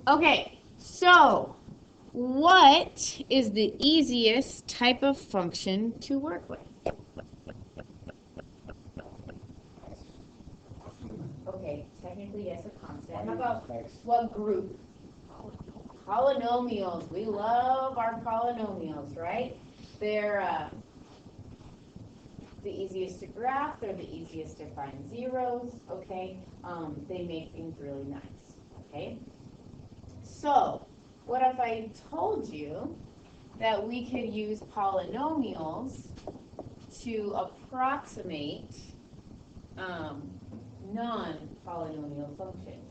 Okay, so what is the easiest type of function to work with? Okay, technically yes, a constant. How about what group? Polynomials. We love our polynomials, right? They're the easiest to graph. They're the easiest to find zeros. Okay, they make things really nice. Okay, so what if I told you that we could use polynomials to approximate non-polynomial functions?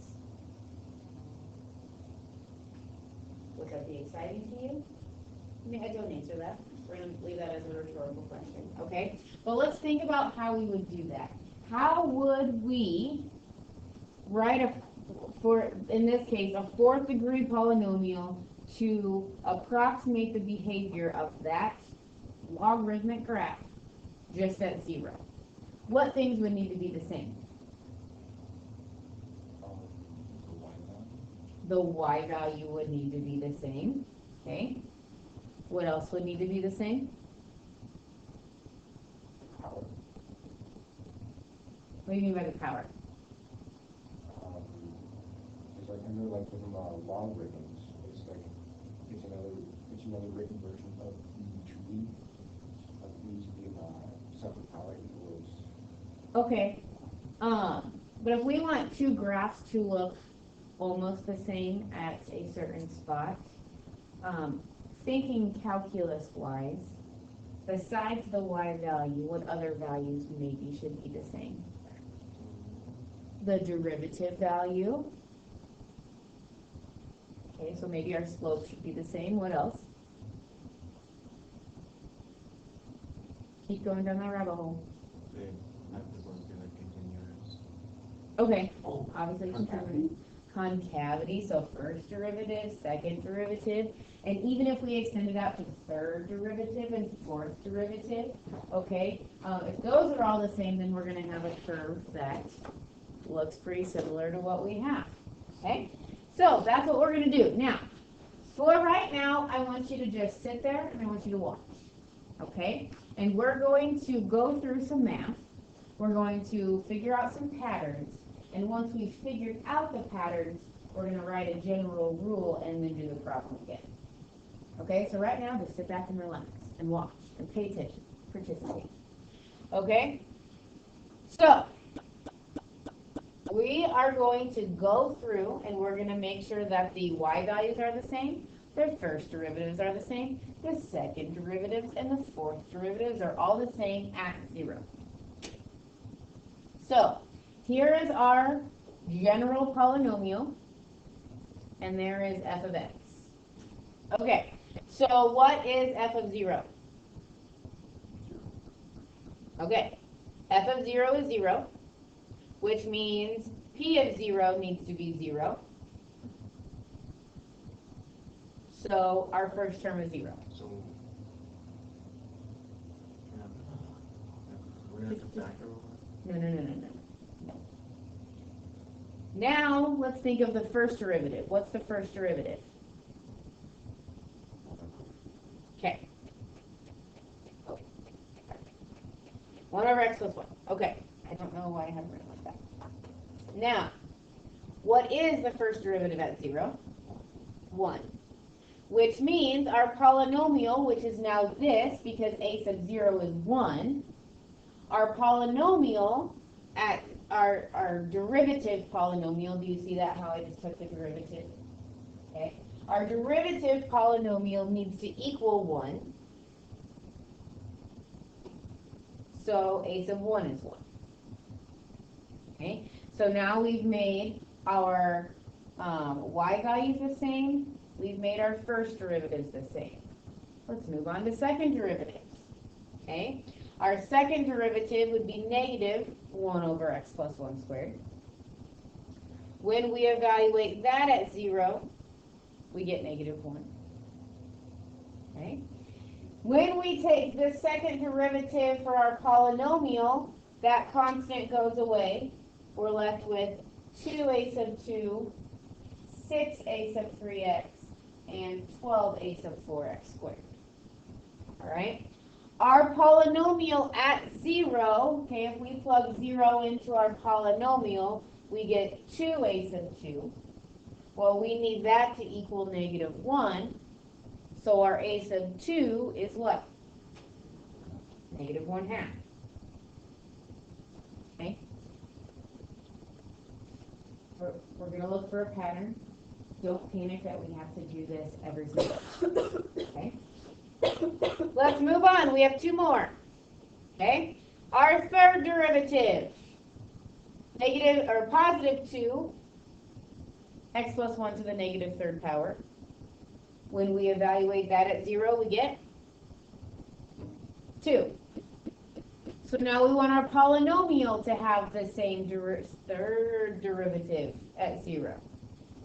Would that be exciting to you? Don't answer that. We're going to leave that as a rhetorical question. Okay? But let's think about how we would do that. How would we write in this case, a fourth degree polynomial to approximate the behavior of that logarithmic graph just at 0? What things would need to be the same? The y value would need to be the same. Okay? What else would need to be the same? Power. What do you mean by the power? It's like under like with logarithms, it's like it's another written version of b to b, of b to the separate power equals. Okay. But if we want two graphs to look almost the same at a certain spot, thinking calculus-wise, besides the y value, what other values maybe should be the same? The derivative value. Okay, so maybe our slope should be the same. What else? Keep going down that rabbit hole. Okay, obviously continuous. Concavity, so first derivative, second derivative, and even if we extend it out to third derivative and fourth derivative, okay, if those are all the same, then we're going to have a curve that looks pretty similar to what we have, okay? So that's what we're going to do. Now, for right now, I want you to just sit there and I want you to watch, okay? And we're going to go through some math. We're going to figure out some patterns. And once we've figured out the patterns, we're going to write a general rule and then do the problem again. Okay, so right now, just sit back and relax and watch and pay attention, participate. Okay, so we are going to go through and we're going to make sure that the y values are the same, the first derivatives are the same, the second derivatives and the fourth derivatives are all the same at 0. So here is our general polynomial, and there is f of x. Okay, so what is f of 0? Okay, f of 0 is 0, which means p of 0 needs to be 0. So our first term is 0. So we're going to have to factor over? No. Now, let's think of the first derivative. What's the first derivative? Okay. 1 over x plus 1. Okay. I don't know why I haven't written like that. Now, what is the first derivative at 0? 1. Which means our polynomial, which is now this, because a sub 0 is 1, our polynomial at our derivative polynomial, do you see that, how I just took the derivative? Okay. Our derivative polynomial needs to equal 1. So a sub 1 is 1. Okay. So now we've made our y values the same. We've made our first derivatives the same. Let's move on to second derivatives. Okay. Our second derivative would be negative 1 over x plus 1 squared. When we evaluate that at 0, we get negative 1. Okay. When we take the second derivative for our polynomial, that constant goes away. We're left with 2a sub 2 6a sub 3x and 12a sub 4x squared. All right? Our polynomial at 0, okay, if we plug 0 into our polynomial, we get 2a sub 2. Well, we need that to equal -1. So our a sub 2 is what? -1/2. Okay? We're going to look for a pattern. Don't panic that we have to do this every single time. Okay? Let's move on. We have two more. Okay? Our third derivative. Negative or positive 2. X plus 1 to the negative third power. When we evaluate that at 0, we get 2. So now we want our polynomial to have the same third derivative at 0.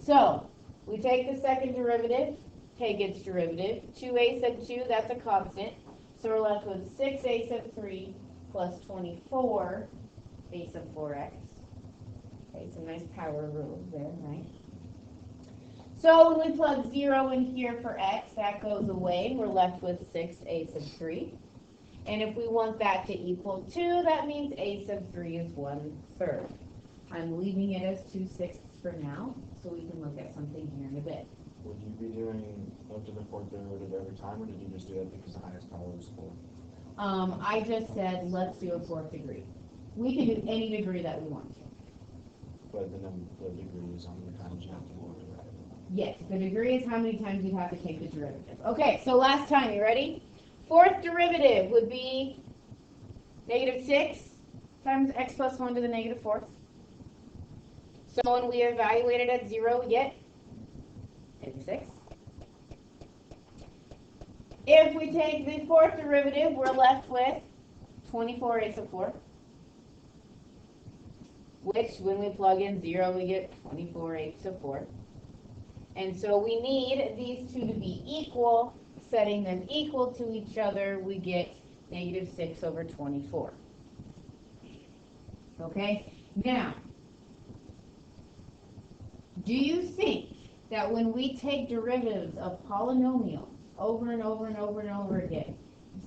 So we take the second derivative, take its derivative. 2a sub 2, that's a constant. So we're left with 6a sub 3 plus 24a sub 4x. Okay, some nice power rules there, right? So when we plug 0 in here for x, that goes away. We're left with 6a sub 3. And if we want that to equal 2, that means a sub 3 is 1/3. I'm leaving it as 2/6 for now, so we can look at something here in a bit. Would you be doing up to the fourth derivative every time, or did you just do that because the highest power was 4? I just said, let's do a fourth degree. We can do any degree that we want to. But the degree is how many times you have to work it out. Yes, the degree is how many times you have to take the derivative. Okay, so last time, you ready? Fourth derivative would be -6 times x plus 1 to the -4th. So when we evaluate it at 0, we get -6. If we take the fourth derivative, we're left with 24a sub 4. Which, when we plug in 0, we get 24a sub 4. And so we need these two to be equal. Setting them equal to each other, we get -6/24. Okay? Now, do you think that when we take derivatives of polynomials over and over and over and over again,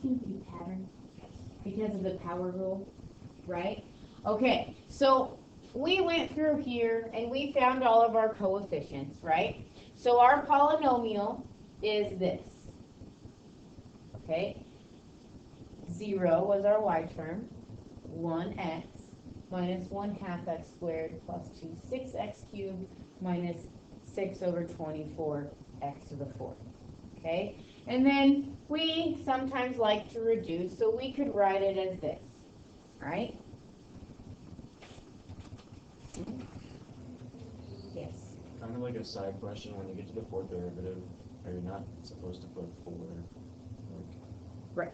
you see the pattern? Because of the power rule, right? Okay, so we went through here and we found all of our coefficients, right? So our polynomial is this. Okay? 0 was our y term. 1x minus 1/2 x squared plus 6x cubed minus 6/24 x to the 4th. Okay? And then we sometimes like to reduce, so we could write it as this. Right? Yes. Kind of like a side question, when you get to the fourth derivative, are you not supposed to put 4? Right.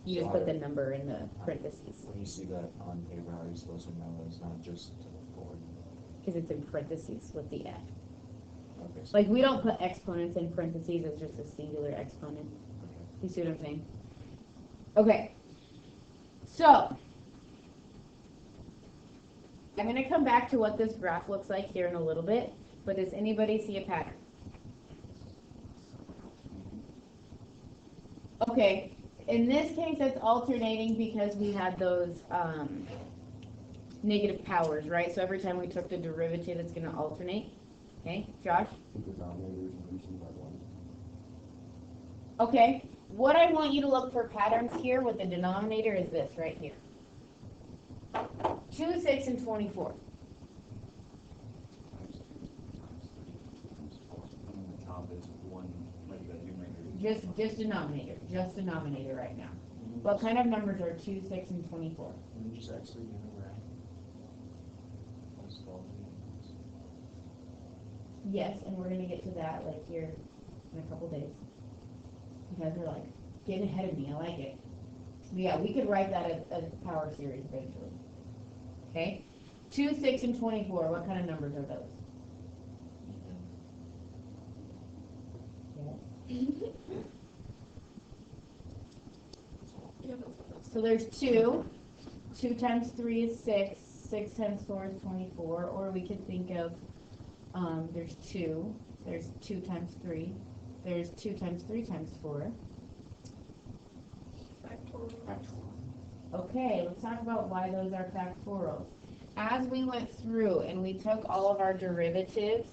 You just put the number in the parentheses. When you see that on paper, how are you supposed to know it's not just 4? Because it's in parentheses with the f. Okay, so Like, we don't put exponents in parentheses, it's just a singular exponent. okay. You see what I'm saying? Okay. So, I'm going to come back to what this graph looks like here in a little bit, but does anybody see a pattern? Okay. In this case, it's alternating because we had those negative powers, right? So every time we took the derivative, it's going to alternate. Okay, Josh? The denominator is increasing by 1. Okay, what I want you to look for patterns here with the denominator is this right here. 2, 6, and 24. The top is 1, like that numerator. Just denominator right now. What kind of numbers are 2, 6, and 24? Can you just actually give it right? That's 12. Yes, and we're going to get to that like here in a couple days. You guys are like getting ahead of me. I like it. But yeah, we could write that as power series eventually. Okay? 2, 6, and 24. What kind of numbers are those? Yes. So there's 2. 2 times 3 is 6. 6 times 4 is 24. Or we could think of There's 2. There's 2 times 3. There's 2 times 3 times 4. Okay, let's talk about why those are factorials. As we went through and we took all of our derivatives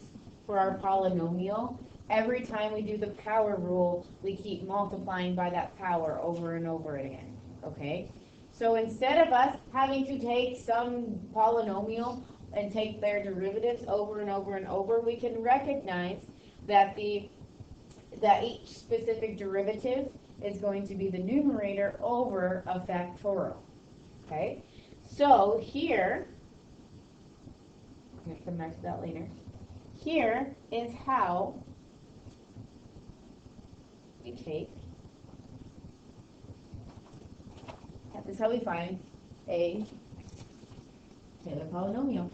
for our polynomial, every time we do the power rule, we keep multiplying by that power over and over again, okay? So instead of us having to take some polynomial and take their derivatives over and over and over, we can recognize that that each specific derivative is going to be the numerator over a factorial, okay? So here, I'm going to come back to that later. Here is how we take, this is how we find a Taylor polynomial.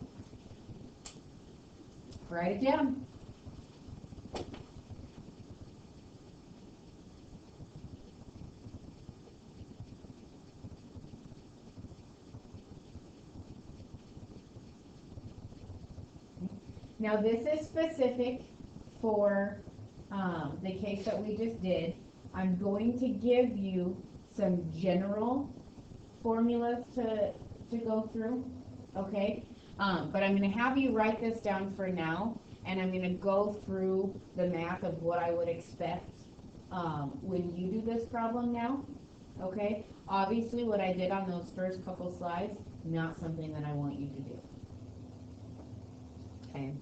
Write it down. Now this is specific for the case that we just did. I'm going to give you some general formulas to go through, okay? But I'm going to have you write this down for now, and I'm going to go through the math of what I would expect when you do this problem now, okay? Obviously, what I did on those first couple slides, not something that I want you to do. Okay.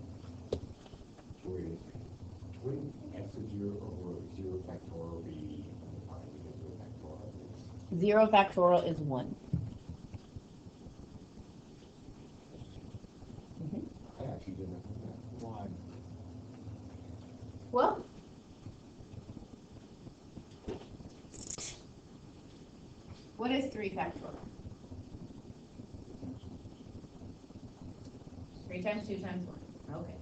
Wouldn't x of 0 over 0 factorial be defined because 0 factorial is? 0 factorial is 1. I actually didn't know that. Why? Well, what is 3 factorial? 3 times 2 times 1. Okay.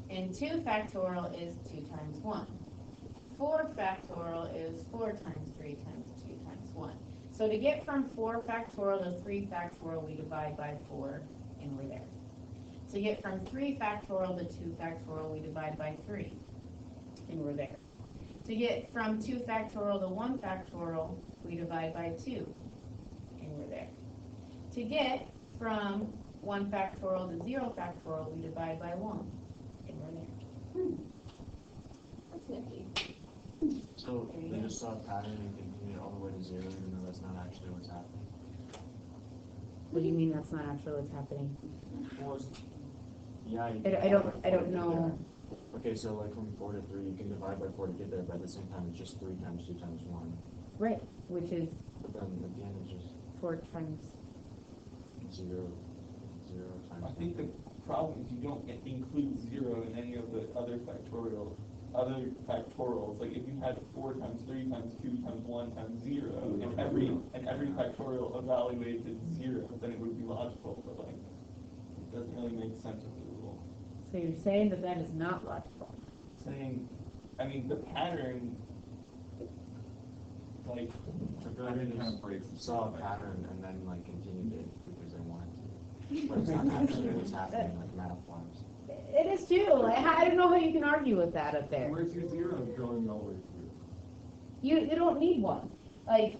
And 2 factorial is 2 times 1. 4 factorial is 4 times 3 times 2 times 1. So to get from 4 factorial to 3 factorial, we divide by 4, and we're there. To get from 3 factorial to 2 factorial, we divide by 3, and we're there. To get from 2 factorial to 1 factorial, we divide by 2, and we're there. To get from 1 factorial to 0 factorial, we divide by 1, and we're there. That's nifty. So There you they go. just saw a pattern and continued all the way to 0, even though that's not actually what's happening. What do you mean that's not actually what's happening? Well, yeah. I don't know. Okay, so like from 4 to 3, you can divide by 4 to get there, but at the same time, it's just 3 times 2 times 1. Right, which is But then at the end, it's just 4 times. 0 times I think the problem is you don't include 0 in any of the other factorials. Like if you had 4 times 3 times 2 times 1 times 0, and every factorial evaluated 0, then it would be logical. But like, it doesn't really make sense with the rule. So you're saying that that is not logical. Saying, I mean, the pattern, like, I mean, just saw a pattern and then like continued it because they wanted to. But it's not actually what's happening, like math-wise. It is too. I don't know how you can argue with that up there. Where's your 0 going all the way through? You don't need one. Like,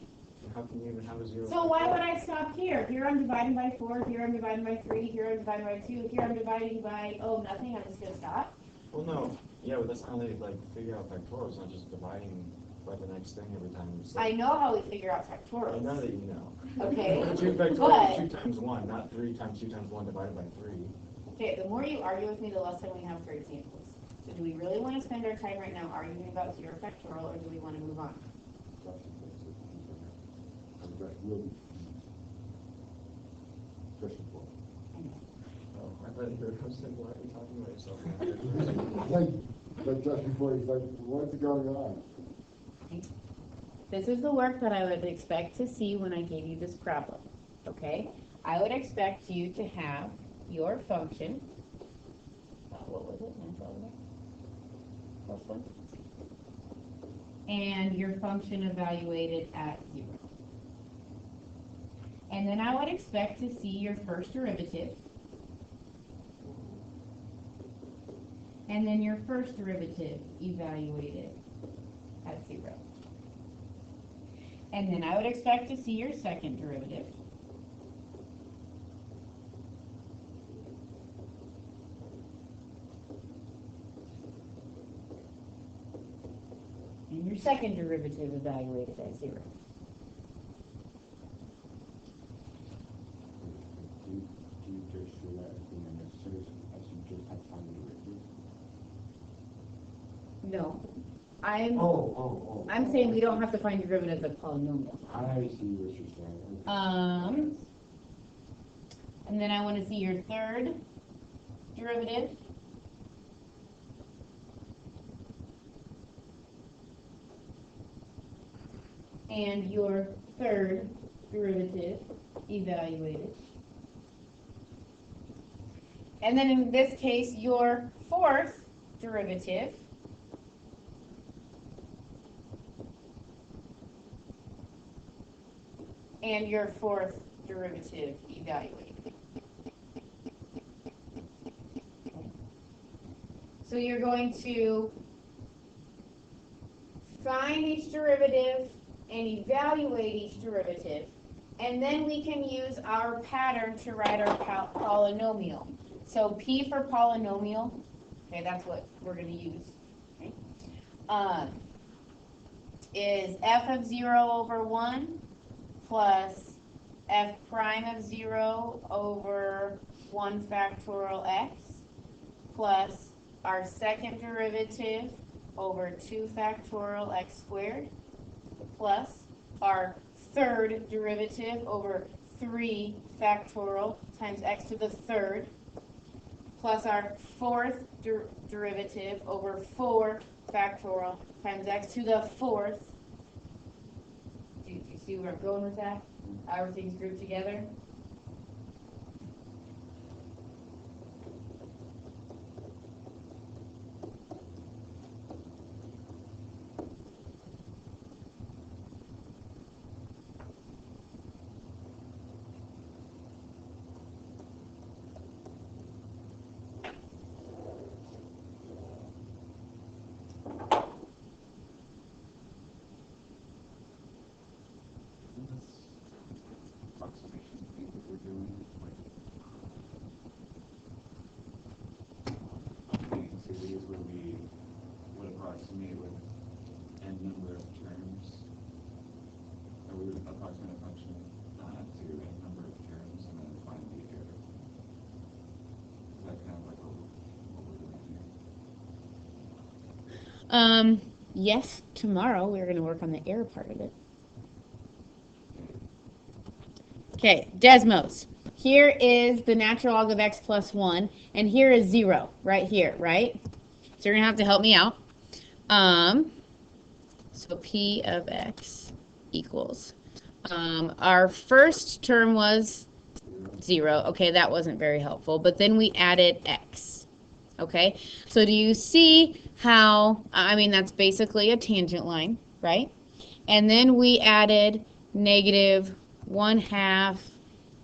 How can you even have a 0? so why would I stop here? Here I'm dividing by 4, here I'm dividing by 3, here I'm dividing by 2, here I'm dividing by, oh, nothing, I'm just going to stop? Well, no. Yeah, but that's how they like figure out factorials, not just dividing by the next thing every time you say. I know how we figure out I factorials. know that you know. Okay, 2 factorial but- is 2 times 1, not 3 times 2 times 1 divided by 3. Okay, the more you argue with me, the less time we have for examples. So do we really want to spend our time right now arguing about 0 factorial, or do we want to move on? Question 4. Oh, I thought you were saying, why are you talking about yourself? But just before he's like, what's going on? This is the work that I would expect to see when I gave you this problem, okay? I would expect you to have your function, what was it, plus 1? And your function evaluated at 0. And then I would expect to see your first derivative, and then your first derivative evaluated at 0. And then I would expect to see your second derivative. And your second derivative evaluated at 0. Do you just show that as being unnecessary as you just have to find the derivative? No. I'm saying we don't have to find derivatives of polynomials. I see what you're saying. And then I want to see your third derivative. And your third derivative evaluated. And then in this case, your fourth derivative and your fourth derivative evaluated. So you're going to find each derivative and evaluate each derivative, and then we can use our pattern to write our polynomial. So P for polynomial, okay, that's what we're going to use, okay, is f of 0 over 1 plus f prime of 0 over 1 factorial x plus our second derivative over 2 factorial x squared plus our third derivative over 3 factorial times x to the third plus our fourth derivative over 4 factorial times x to the fourth. Do you see where I'm going with that? How everything's grouped together? Approximation thing that we're doing, like series where we would approximate with n number of terms, or we would approximate a function to n number of terms and then find the error. Is that kind of like what we're doing here? Yes, tomorrow we're going to work on the error part of it. Okay, Desmos. Here is the natural log of x plus 1, and here is 0, right here, right? So you're going to have to help me out. So P of x equals. Our first term was 0. Okay, that wasn't very helpful. But then we added x. Okay, so do you see how, I mean, that's basically a tangent line, right? And then we added negative 1/2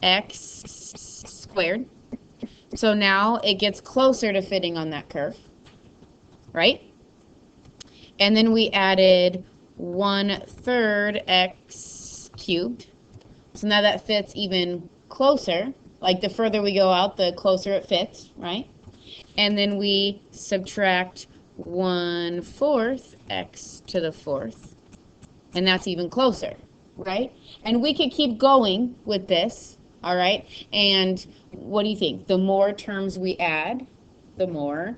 x squared. So now it gets closer to fitting on that curve, right? And then we added 1/3 x cubed. So now that fits even closer. Like the further we go out, the closer it fits, right? And then we subtract 1/4 x to the 4th. And that's even closer, right? And we could keep going with this, all right? And what do you think? The more terms we add, the more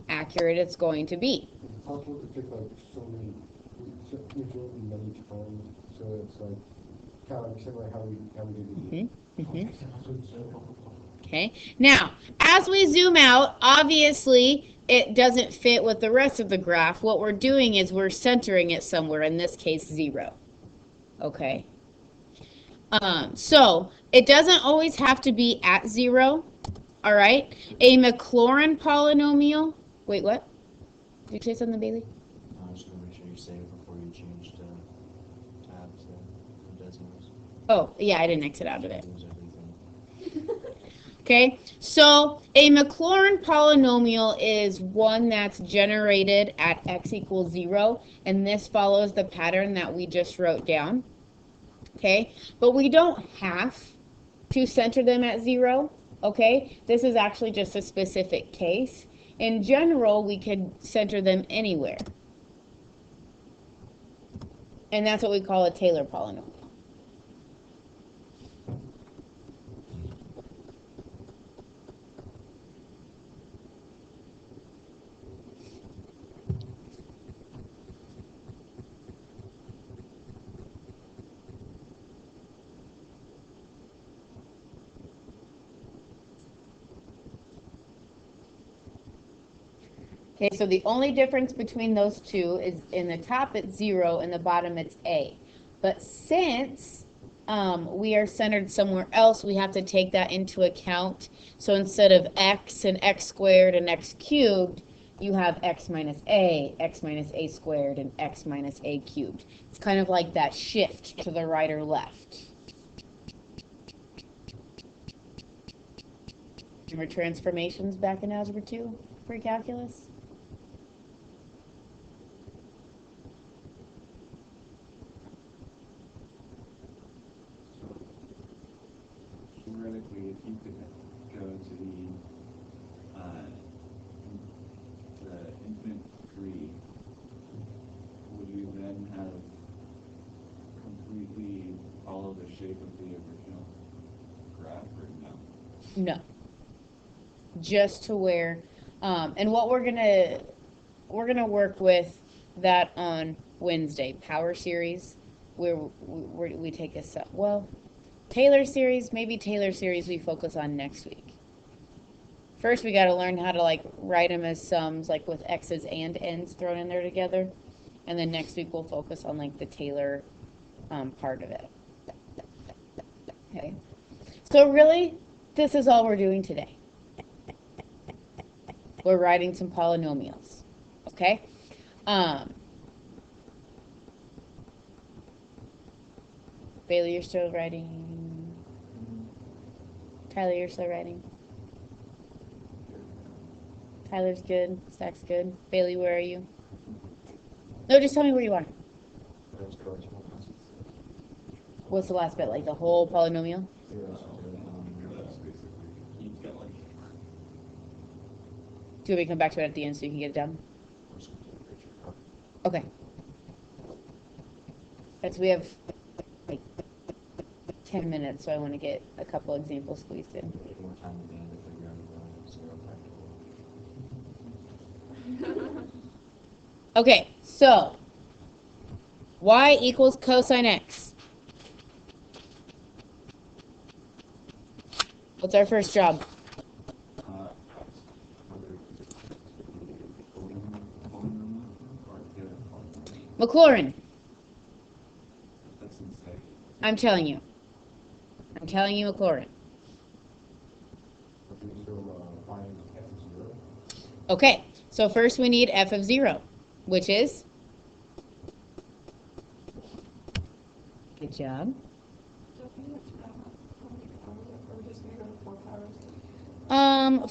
accurate it's going to be. It's possible to pick like so many terms, so it's like kind of similar how we did the Okay, now as we zoom out, obviously it doesn't fit with the rest of the graph. What we're doing is we're centering it somewhere, in this case 0. Okay, so it doesn't always have to be at 0. All right, a Maclaurin polynomial. Wait, what? Did you say something, Bailey? I was just going to make sure you say it before you change to tab to decimals. Oh, yeah, I didn't exit out of it. Lose everything. Okay, so a Maclaurin polynomial is one that's generated at x equals 0, and this follows the pattern that we just wrote down. Okay, but we don't have to center them at 0. Okay, this is actually just a specific case. In general, we could center them anywhere, and that's what we call a Taylor polynomial. Okay, so the only difference between those two is in the top it's 0 and the bottom it's a. But since we are centered somewhere else, we have to take that into account. So instead of x and x squared and x cubed, you have x minus a squared, and x minus a cubed. It's kind of like that shift to the right or left. Remember transformations back in Algebra 2 for calculus? Theoretically, if you could go to the infinite degree, would you then have completely follow the shape of the original graph, or no? No. Just to where, and what we're gonna work with that on Wednesday, power series, where we take a set. Well, Taylor series, maybe Taylor series we focus on next week. First, we got to learn how to like write them as sums, like with x's and n's thrown in there together, and then next week we'll focus on like the Taylor part of it. Okay. So really, this is all we're doing today. We're writing some polynomials. Okay. Bailey, you're still writing. Tyler, you're still writing. Tyler's good. Stack's good. Bailey, where are you? No, just tell me where you are. What's the last bit? Like the whole polynomial? That's basically keep going. Do you want me to come back to it at the end so you can get it done? Okay. That's, we have like 10 minutes, so I want to get a couple examples squeezed in. More time at the end to figure out the zero factor. Okay, so y equals cosine x. What's our first job? Maclaurin. That's insane. I'm telling you. I'm telling you, Maclaurin. Okay, so first we need f of 0, which is? Good job.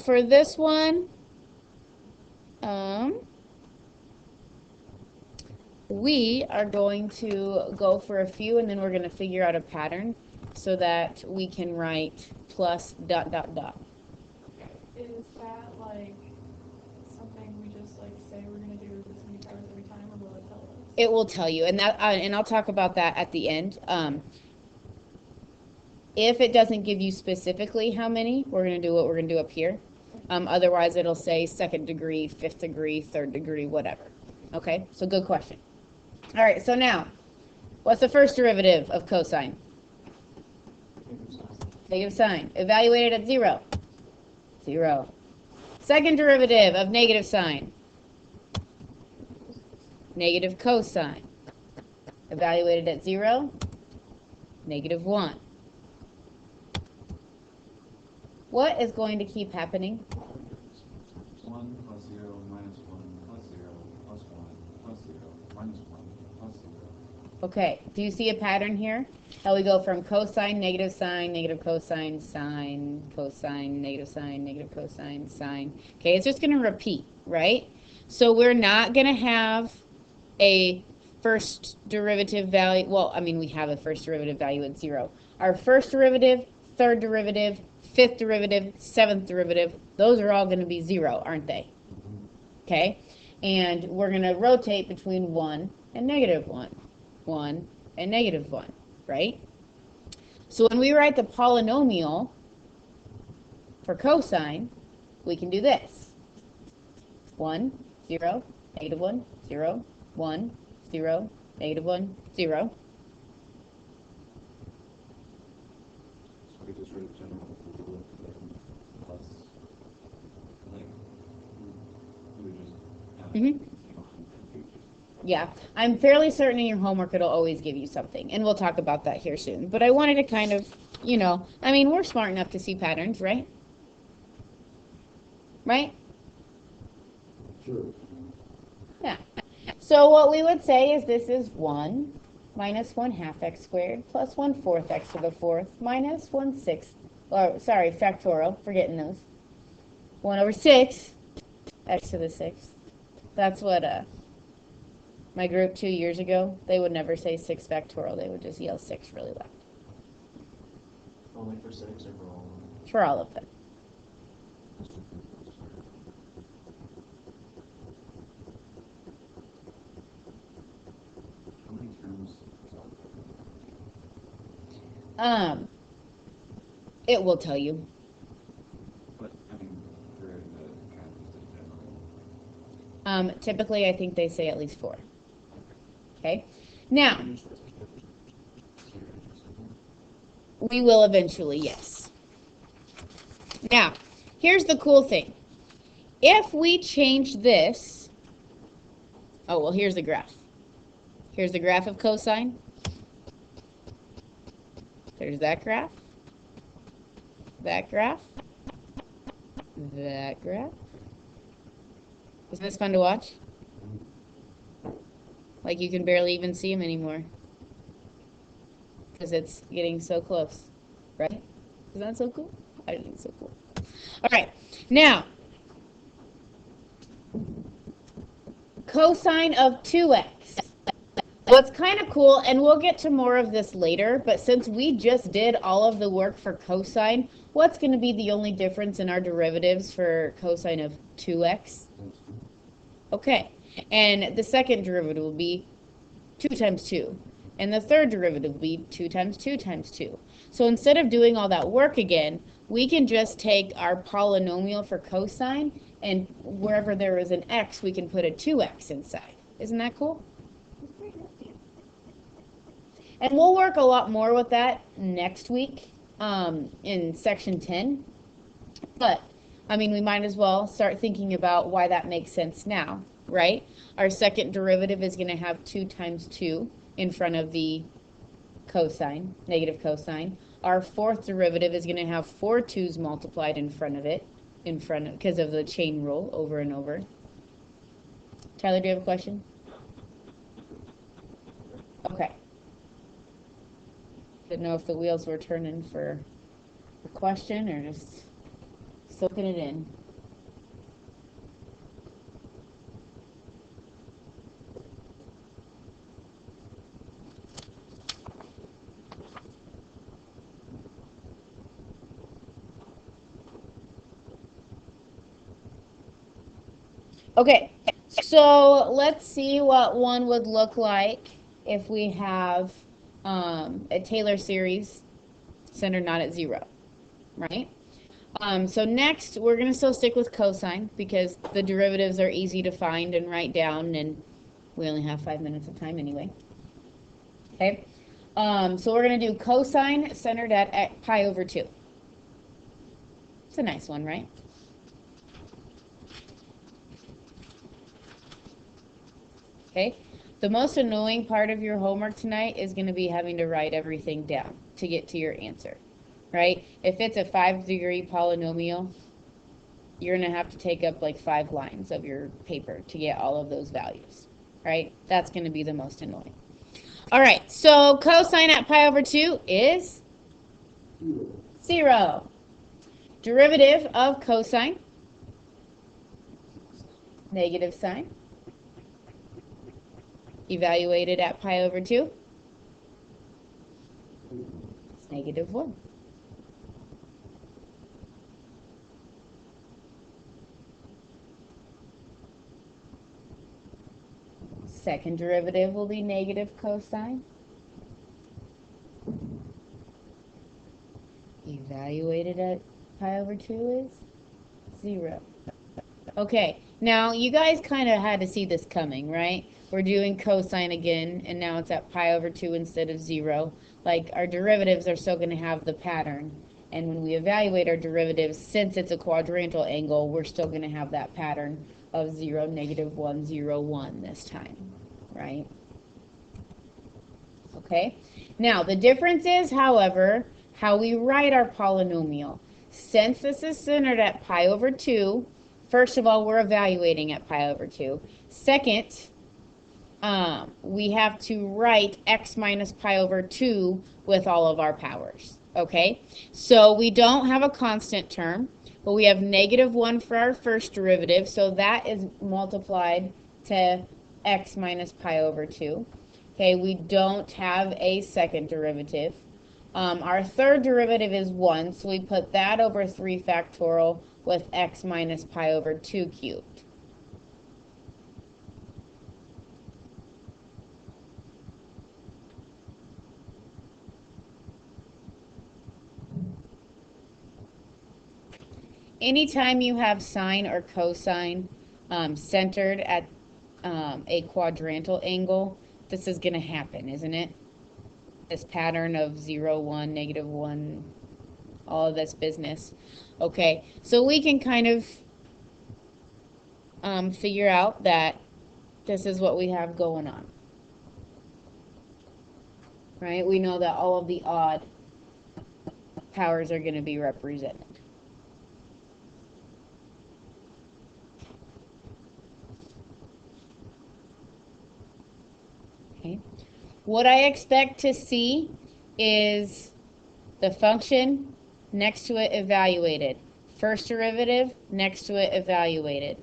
For this one, we are going to go for a few, and then we're going to figure out a pattern so that we can write plus ... Is that like something we just like say we're gonna do this many powers every time, or will it tell us? It will tell you, and that, and I'll talk about that at the end. If it doesn't give you specifically how many, we're going to do what we're going to do up here. Otherwise, it'll say second degree, fifth degree, third degree, whatever. Okay, so good question. All right, so now, what's the first derivative of cosine? Negative sine. Evaluated at 0. 0. Second derivative of negative sine. Negative cosine. Evaluated at 0. Negative 1. What is going to keep happening? 1 plus 0 minus 1 plus 0 plus 1 plus 0 minus 1 plus 0. Okay, do you see a pattern here? How we go from cosine, negative cosine, sine, cosine, negative cosine, sine. Okay, it's just going to repeat, right? So we're not going to have a first derivative value. Well, I mean, we have a first derivative value at 0. Our first derivative, third derivative, fifth derivative, seventh derivative, those are all going to be 0, aren't they? Okay, and we're going to rotate between 1 and negative 1. 1 and negative 1, right? So when we write the polynomial for cosine, we can do this. 1, 0, negative 1, 0, 1, 0, negative 1, 0. So we just write general rule plus, like, we just have Mhm. Yeah, I'm fairly certain in your homework it'll always give you something, and we'll talk about that here soon. But I wanted to kind of, I mean, we're smart enough to see patterns, right? Right? Sure. Yeah. So what we would say is this is 1 minus 1/2 x squared plus 1/4 x to the 4th minus 1/6, or sorry, factorial, forgetting those. 1/6 x to the 6th. That's what my group 2 years ago, they would never say 6 factorial. They would just yell 6 really loud. Only for 6 or for all of them? For all of them. How many terms? It will tell you. But, I mean, for the calculus in general. Typically, I think they say at least 4. Okay? Now, we will eventually, yes. Now, here's the cool thing. If we change this, oh, well, here's the graph. Here's the graph of cosine. There's that graph. That graph. That graph. Isn't this fun to watch? Like you can barely even see them anymore. Because it's getting so close. Right? Isn't that so cool? I think it's so cool. All right. Now, cosine of 2x. What's kind of cool, and we'll get to more of this later, but since we just did all of the work for cosine, what's going to be the only difference in our derivatives for cosine of 2x? Okay, and the second derivative will be 2 times 2, and the third derivative will be 2 times 2 times 2. So instead of doing all that work again, we can just take our polynomial for cosine, and wherever there is an x, we can put a 2x inside. Isn't that cool? And we'll work a lot more with that next week in section 10. But, I mean, we might as well start thinking about why that makes sense now, right? Our second derivative is going to have 2 times 2 in front of the cosine, negative cosine. Our fourth derivative is going to have 4 2's multiplied in front of it, because of the chain rule over and over. Tyler, do you have a question? Okay. Didn't know if the wheels were turning for a question or just soaking it in. Okay, so let's see what one would look like if we have a Taylor series centered not at 0, right? So next, we're going to still stick with cosine because the derivatives are easy to find and write down, and we only have 5 minutes of time anyway. Okay, so we're going to do cosine centered at pi over 2. It's a nice one, right? Okay, the most annoying part of your homework tonight is going to be having to write everything down to get to your answer, right? If it's a 5-degree polynomial, you're going to have to take up like 5 lines of your paper to get all of those values, right? That's going to be the most annoying. All right, so cosine at pi over 2 is 0. Derivative of cosine, negative sign, evaluated at pi over 2, it's negative 1. Second derivative will be negative cosine. Evaluated at pi over 2 is 0. Okay, now you guys kind of had to see this coming, right? We're doing cosine again, and now it's at pi over 2 instead of 0. Like, our derivatives are still going to have the pattern. And when we evaluate our derivatives, since it's a quadrantal angle, we're still going to have that pattern of 0, negative 1, 0, 1 this time, right? Okay, now the difference is, however, how we write our polynomial. Since this is centered at pi over 2, first of all, we're evaluating at pi over 2. Second, we have to write x minus pi over 2 with all of our powers. Okay, so we don't have a constant term, but we have negative 1 for our first derivative, so that is multiplied to x minus pi over 2. Okay, we don't have a second derivative. Our third derivative is 1, so we put that over 3 factorial with x minus pi over 2 cubed. Anytime you have sine or cosine centered at a quadrantal angle, this is going to happen, isn't it? This pattern of 0, 1, negative 1, all of this business. Okay, so we can kind of figure out that this is what we have going on. Right? We know that all of the odd powers are going to be represented. Okay. What I expect to see is the function next to it evaluated. First derivative next to it evaluated.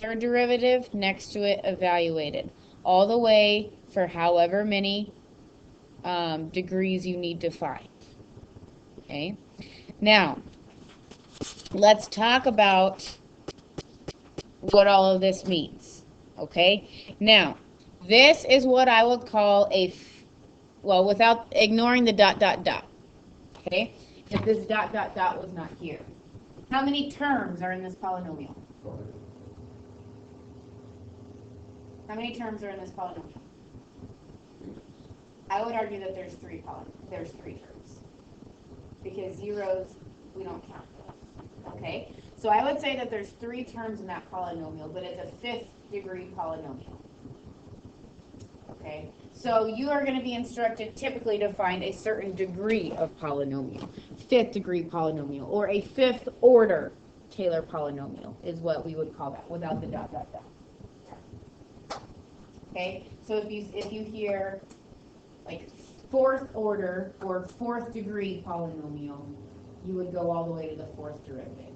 Third derivative next to it evaluated. All the way for however many degrees you need to find. Okay. Now, let's talk about what all of this means. Okay. Now, this is what I would call well, without ignoring the dot, dot, dot. Okay? If this dot, dot, dot was not here. How many terms are in this polynomial? How many terms are in this polynomial? I would argue that there's three terms. Because zeros, we don't count those. Okay? So I would say that there's 3 terms in that polynomial, but it's a 5th degree polynomial. Okay, so you are going to be instructed typically to find a certain degree of polynomial. 5th degree polynomial, or a 5th order Taylor polynomial is what we would call that, without the dot, dot, dot. Okay, so if you hear like 4th order or 4th degree polynomial, you would go all the way to the 4th derivative.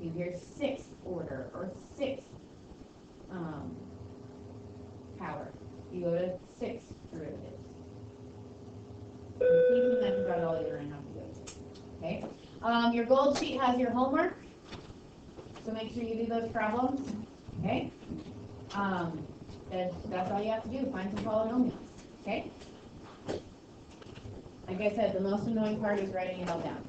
You hear 6th order or 6th power. You go to 6 derivatives. Thinking that's about all you're going to have to go to. Okay? Your gold sheet has your homework, so make sure you do those problems. Okay? That's all you have to do, find some polynomials. Okay? Like I said, the most annoying part is writing it all down.